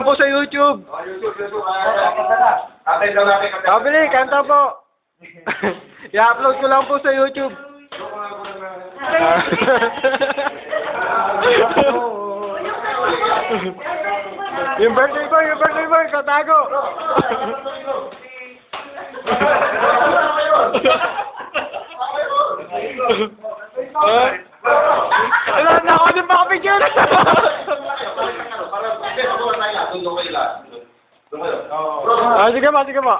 po sa YouTube. Pabili, kanta po. I-upload ko lang po sa YouTube. Yung birthday boy, katago. Wala na ako din makapicture. Sige pa.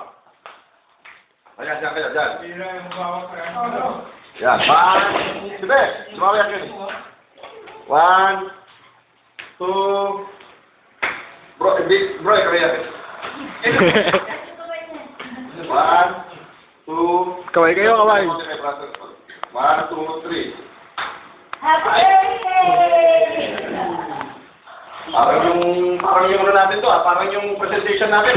Ayan, dyan. Yan, sige, sumama yan. 1, 2, bro, ikaw yan. 1, 2, Kaway kayo, kaway. 1, 2, 3. Happy birthday! Parang yung ano natin to parang yung presentation natin.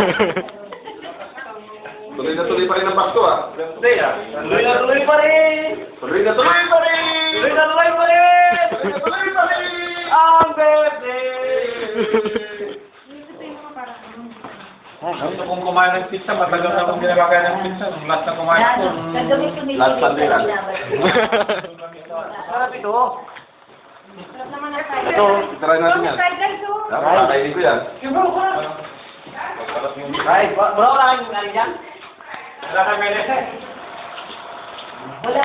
Tuloy na tuloy pa rin ang Pasko Birthday Tuloy na tuloy pa rin! Tuloy na tuloy pa rin! Tuloy na tuloy pa rin! Tuloy na tuloy pa rin! Ang birthday! Gusto kong kumain ng pizza, matagal na akong ginagawa ng pizza. Last na kumain ko. Last Sunday lang. Sarap ito. Ito, try natin yan. Kakainin ko yan. Right, bro, wala kang galing dyan? Wala kang medicine. Wala.